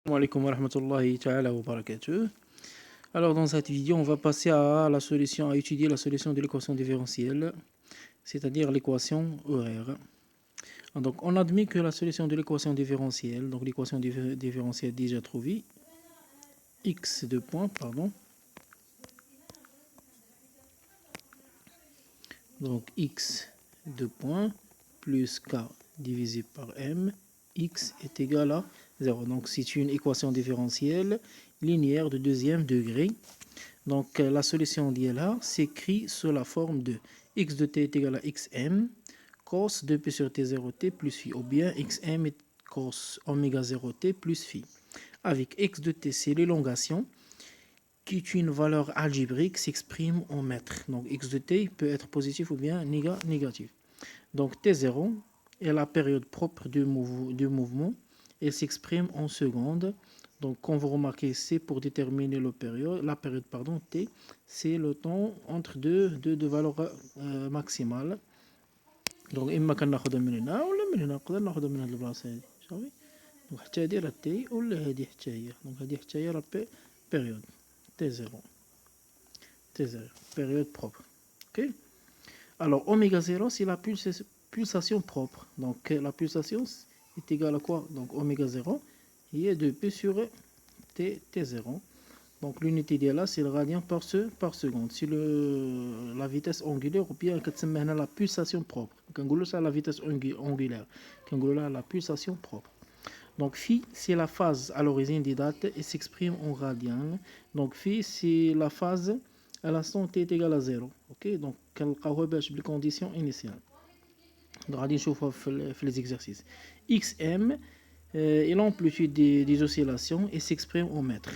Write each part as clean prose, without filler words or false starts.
Assalamu alaikum wa rahmatullahi ta'ala wa barakatuh. Alors dans cette vidéo, on va passer à étudier la solution de l'équation différentielle, c'est-à-dire l'équation horaire. Donc on admet que la solution de l'équation différentielle, donc l'équation différentielle déjà trouvée, x de point, pardon. Donc x de point plus k divisé par m, x est égal à 0. Donc c'est une équation différentielle linéaire de deuxième degré. Donc la solution d'ILA s'écrit sous la forme de x de t est égal à xm cos 2p sur t0t plus phi, ou bien xm est cos oméga 0t plus phi. Avec x de t, c'est l'élongation qui est une valeur algébrique, s'exprime en mètres. Donc x de t peut être positif ou bien négatif. Donc t0 est la période propre du mouvement. Elle s'exprime en secondes. Donc quand vous remarquez, c'est pour déterminer la période t, c'est le temps entre deux valeurs maximales. Donc إما كناخذها من هنا ولا من هنا، نقدر ناخذها من هذه البلاصة هذه، صافي. Donc حتى هذه راه تي ولا هذه حتى هي. Donc هذه حتى هي راه période t0. T0, période propre. Ok. Alors oméga 0, c'est la pulsation propre. Donc la pulsation est égale à quoi? Donc oméga 0, il est de P sur T0. Donc l'unité d'IA là, c'est le radien par seconde. C'est la vitesse angulaire ou bien la pulsation propre. Quand ça la vitesse angulaire, quand la pulsation propre. Donc phi, c'est la phase à l'origine des dates et s'exprime en radian. Donc phi, c'est la phase à l'instant t est égal à 0. Ok, donc كنلقاوها باش بالcondition initiale. Donc غادي نشوفها في les exercices. xm est l'amplitude des oscillations et s'exprime en mètres.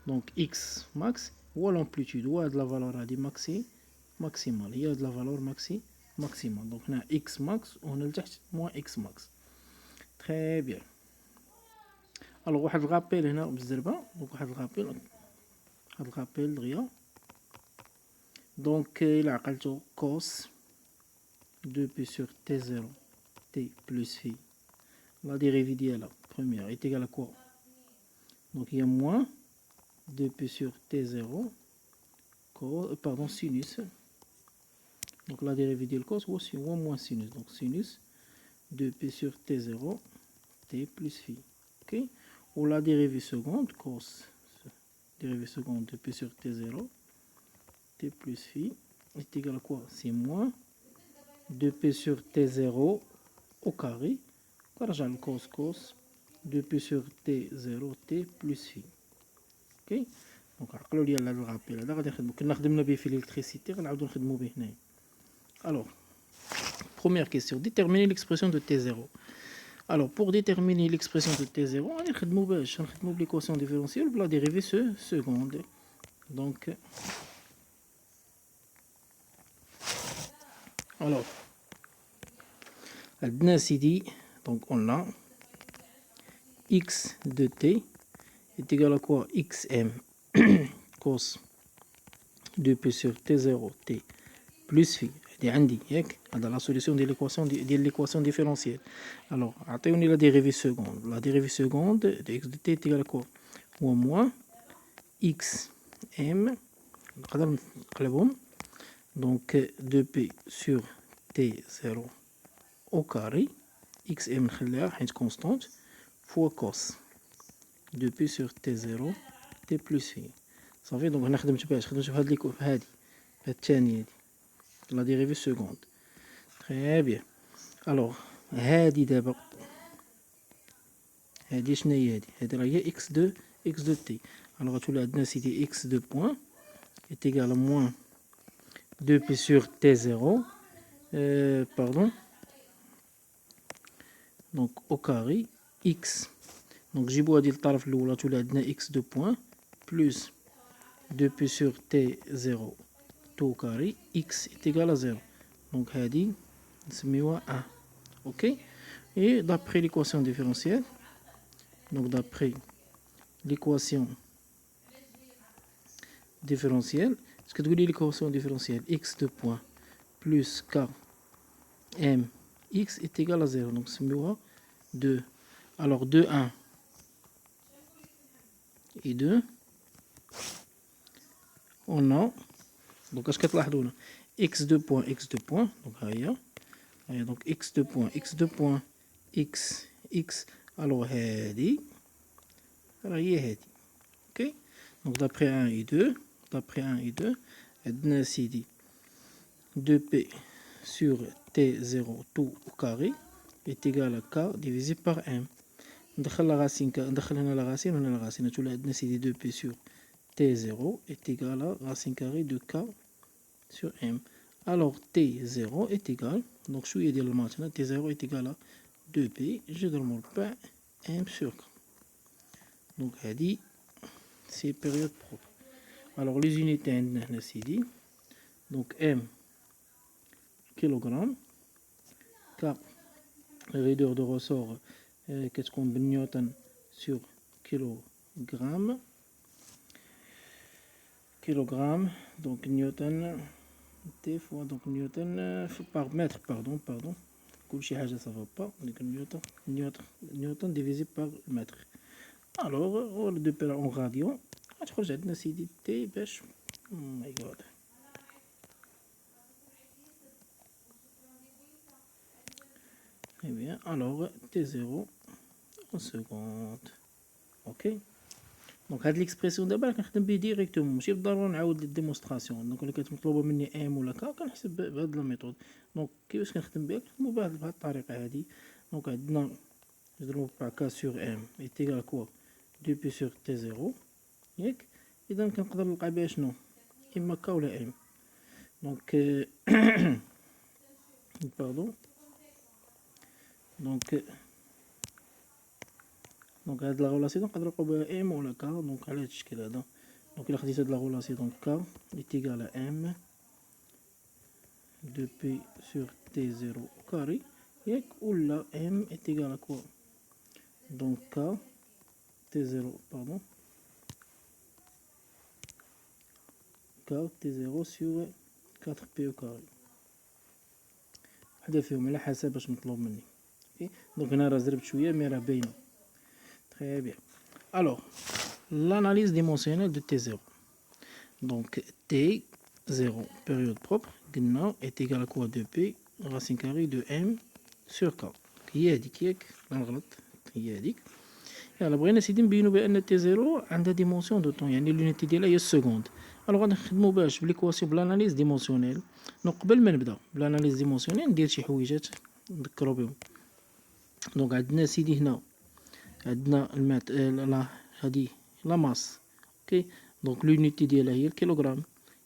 Donc x max ou l'amplitude ou de la valeur maximale. Il y a de la valeur maximale. Donc on a x max on a moins x max. Très bien. Alors واحد الغابيل هنا بالزربه. Donc واحد الغابيل دغيا. Donc il a عقلته cos 2p sur t0 t plus phi. La dérivée la première est égale à quoi? Donc il y a moins 2p sur t0 pardon sinus. Donc la dérivée de cos ou moins sinus. Donc sinus 2p sur t0 t plus phi. Ok. Ou la dérivée seconde cos dérivée seconde 2p sur t0 t plus phi est égal à quoi? C'est moins 2p sur t0 au carré. Quand le cos 2p sur t0 t plus phi. Ok. Donc عقلوا لي على الغابيل هذا غادي نخدمو كنا خدمنا به في l'électricité غنعاودو نخدمو به هنايا. Alors première question, déterminer l'expression de t0. Alors pour déterminer l'expression de t0 غادي نخدمو باش نخدمو l'équation différentielle بلا dérivée seconde. Donc alors عندنا سيدي donc on a x de t est égal à quoi? xm cos 2p sur t0 t plus phi. هذه عندي ياك هذا la solution de l'équation différentielle. Alors عطيوني la dérivée seconde. La dérivée seconde de x de t est égal à quoi? هو moins xm نقدر نقلبهم. Donc 2p sur t0 au carré xm نخليها حيت constante fois cos 2p sur t0 t plus phi. صافي. دونك هنا خدمت باش في هذه الثانيه هذه la dérivée seconde. Très bien. Alors هذه دابا هذه شنو هي هذه راه هي x de t. alors غتولي عندنا سيدي x de point est égal à moins 2p sur t0 pardon donc au carré x. donc جيبوا هذه الطرف الاول غتولي عندنا x de point plus 2p sur t0 tout au carré x est égal à 0. donc هذه نسميوها 1. ok. et d'après l'équation différentielle, donc d'après l'équation différentielle, ce que tu dis l'équation différentielle x de point plus k m x est égal à 0. donc c'est 2. alors 2 1 et 2. On a, donc اش كتلاحظوا هنا x2 point x2 point, donc هي donc x2 point x2 point x x, alors هادي هي هادي. OK, donc d'après 1 et 2, d'après 1 et 2 عندنا سيدي 2p sur t0 tout au carré est égal à k divisé par m. ندخل la racine, ندخل هنا la racine وهنا la racine, تولي عندنا سيدي 2p sur t0 est égal à racine carrée de k sur m. Alors t0 est égal, donc je vais dire le maintenant, t0 est égal à 2p, je demande pas m sur k. Donc هذه c'est période propre. Alors les unités عندنا هنا سيدي, donc m kilogramme, k raideur de ressort كتكون بالنيوتن sur kilogramme, donc newton t fois donc newton par mètre, pardon كلشي حاجه ça va pas, donc newton divisé par mètre. alors on le dépêche en radian غتخرج عندنا سيدي t باش my god. Eh bien alors t0 en seconde. OK, دونك هاد ليكسبرسيون دابا كنخدم به ديريكتومون, ماشي بالضروره نعاود الديمونستراسيون. دونك الا كانت مطلوبه مني ام ولا كا كنحسب بهاد لا ميثود. دونك كيفاش كنخدم بها, كنخدمو بهاد الطريقه هادي. دونك عندنا نضربو ب k sur m est égal à quoi 2p sur t0 ياك. اذا كنقدر نلقى بها شنو, اما k ولا m. دونك باردون, دونك هاد لا غولاسيون نقدر نلقاو بها ام ولا k. دونك على هاد الشكل هذا, دونك الا خديت هاد لا غولاسيون, دونك k est égal à m 2p sur t0 au carré ياك, ولا m est égal à quoi, donc k t0 pardon k t0 sur 4p au carré. وحده فيهم على حسب باش مطلوب مني. دونك هنا راه زربت شويه مي راه باينه. Très bien. Alors, l'analyse dimensionnelle de T0. Donc, T0, période propre, est égal à quoi 2P, racine carrée de M sur K. هي هذيك ياك, غنغلط, هي هذيك. يلا بغينا سيدي نبينو بأن T0 عندها ديمونسيون دو طون, يعني l'unité ديالها هي السكوند. الوغ غادي نخدمو باش بليكواسيون بلاناليز ديمونسيونيل. دونك قبل ما نبدا بلاناليز ديمونسيونيل ندير شي حويجات نذكرو بهم. دونك عندنا سيدي هنا عندنا المات لا هادي لا ماس. اوكي, دونك لونيتي ديالها هي الكيلوغرام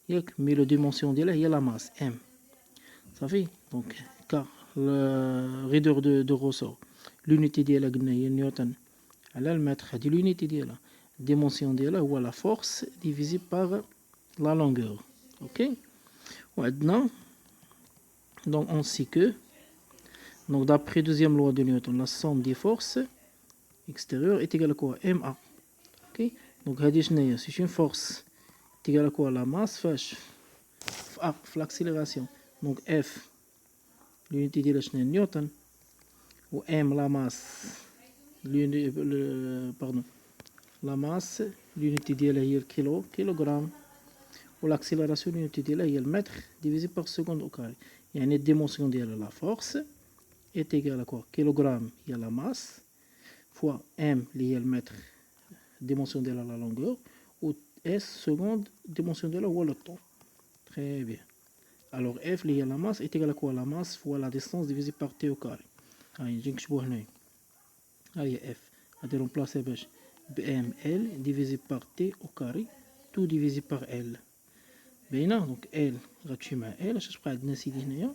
ياك, مي لو ديمونسيون ديالها هي لا ماس ام. صافي, دونك كا ريدور دو روسور, لونيتي ديالها قلنا هي نيوتن على المتر, هادي لونيتي ديالها. الديمونسيون ديالها هو لا فورس ديفيزي باغ لا لونغور. اوكي, وعندنا دونك اون سي كو, دونك d'après deuxième loi de Newton, la somme des forces extérieure est égale à quoi MA. ok, donc هذه شنو هي, c'est une force est égale à quoi la masse فاش في l'accélération. donc F l'unité ديالها شنو هي نيوتن, و M la masse pardon la masse l'unité ديالها هي الكيلوغرام, و l'accélération l'unité ديالها هي المتر divisé par seconde au carré. يعني الديمونسيون ديالها la force est égale à quoi, kilogramme هي la masse fois m اللي هي المتر dimension de la longueur, ou s seconde dimension de la هو le temps. Très bien. Alors f اللي هي la masse est égale à quoi, la masse fois la distance divisé par t au carré. هاي نجي نكتبو هنايا, هاي f غادي نرومبلاسي باش ب m l divisé par t au carré, tout divisé par l. باينه, دونك l غتمشي مع l, اش تبقى عندنا سيدي هنايا,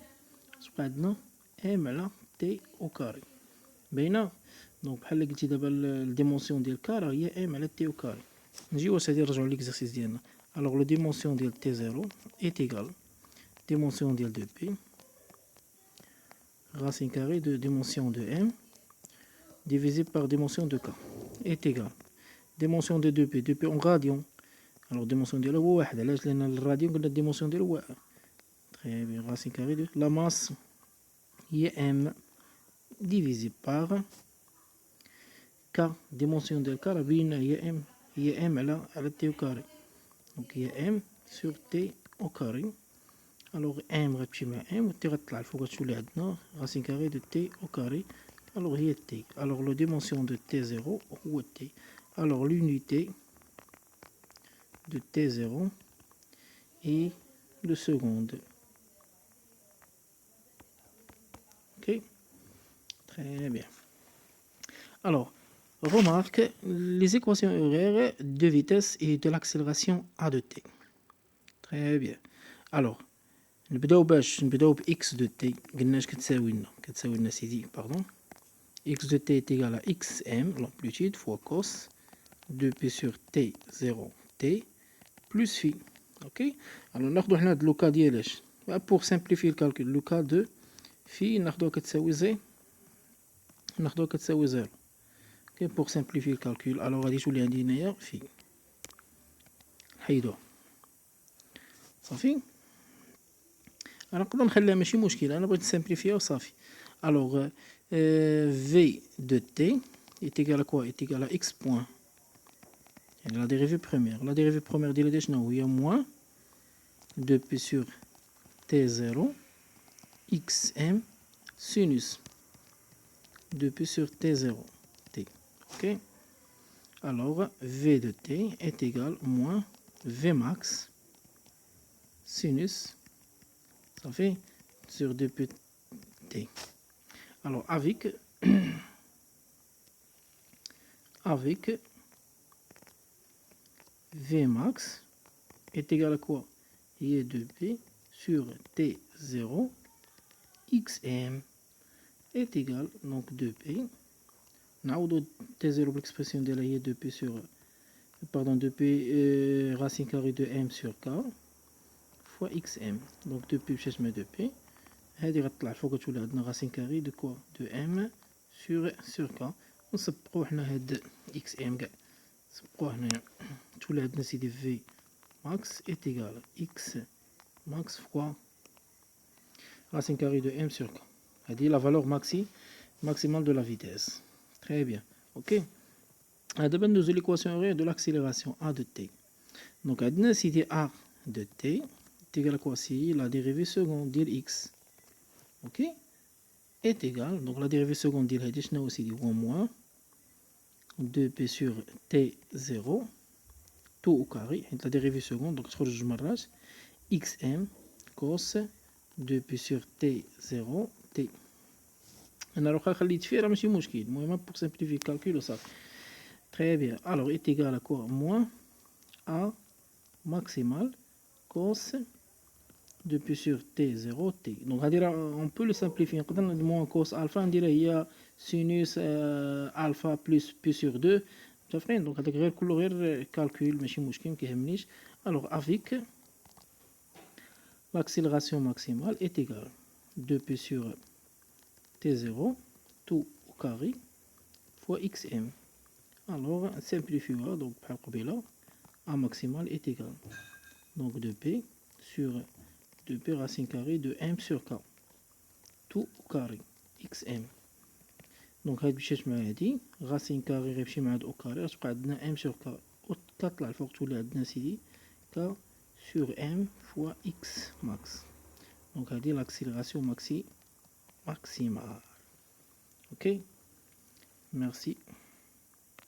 تبقى عندنا m على t au carré. باينه, دونك بحال قلتي دابا الديمونسيون ديال كا راه هي ام على تي او كاري. نجيو هادي نرجعو ليكزارسيس ديالنا. الوغ لو ديمونسيون ديال تي زيرو ايت ايكال ديمونسيون ديال دو بي racine carrée de dimension de m divisé par dimension de k est égal dimension de 2p, 2p en radian. alors dimension ديالها هو واحد, علاش لان الراديان قلنا الديمونسيون ديالو هو très bien, racine carrée de la masse هي m divisé par k, dimension de k راه بينا هي m هي m على t au carré. Donc هي m sur t au carré. Alors m غتمشي مع m و t غتطلع الفوق غتولي عندنا racine carrée de t au carré. Alors هي t. Alors la dimension de t0 هو t. Alors l'unité de t0 est de seconde. Ok, très bien. Alors, remarque les équations horaires de vitesse et de l'accélération a de t. Très bien. Alors, نبداو ب x de t. قلنا اش كتساوي لنا سيدي باردون. X de t est égal à xm, l'amplitude, fois cos 2p sur t0 t plus phi. Ok. Alors ناخدو حنا هاد لوكا ديالاش pour simplifier le calcul. Le cas de phi ناخدوها كتساوي زي ناخدوها كتساوي 0. Ok. Pour simplifier le calcul, alors غادي تولي عندي هنايا phi نحيدوها صافي. انا نقدر نخليها ماشي مشكل، انا بغيت نسامبليفيها وصافي. الوغ v de t est égal à quoi؟ est égal à x point يعني la dérivée première. La dérivée première ديالها شنو هي؟ moins 2p sur t0 xm sinus 2p sur t0 t. Ok. Alors v de t est égal moins v max sinus, ça fait sur 2p t. Alors avec v max est égal à quoi? Il est 2p sur t0 xm est égal donc 2p. نعوضو t0 بالexpression ديالها هي 2p sur pardon 2p racine carrée de m sur k fois xm. donc 2p مشات مع 2p هادي غتطلع فوق تولي عندنا racine carrée de quoi؟ de m sur k. ونسبقو حنا هاد xm كاع نسبقوه هنايا تولي عندنا سيدي v max est égal à x max fois racine carrée de m sur k. هادي la valeur maximale de la vitesse. Très bien. Ok. دابا ندوزو l'équation horaire de l'accélération a de t. Donc عندنا سيدي a de t est égal à quoi؟ si la dérivée seconde ديال x ok est égal donc la dérivée seconde ديال هادي شنو هو سيدي؟ هو moins 2p sur t0 tout au carré حيت la dérivée seconde donc تخرج جوج مرات xm cos 2p sur t0 t. انا لو خليت فيه راه ماشي مشكل، المهم pour simplifier le calcul وصافي. Très bien. Alors est égal à quoi? Moins a maximal cos 2p sur t0 t. Donc on peut le simplifier. Moins cos alpha نديرها هي sinus alpha plus p sur 2 متفقين. donc هذاك غير كله غير calcul ماشي مشكل مكيهمنيش. alors avec l'accélération maximale est égale 2p sur t0 tout au carré fois xm. alors simplifier donc بحال قبيله a maximal est égal donc 2p sur 2p racine carrée de m sur k tout au carré xm. donc هاد مشات مع هادي racine carrée غيمشي مع هاد au carré غتبقى عندنا m sur k وتطلع الفوق تولي عندنا سيدي k sur m fois x max. donc هادي l'accélération maximale. ok merci.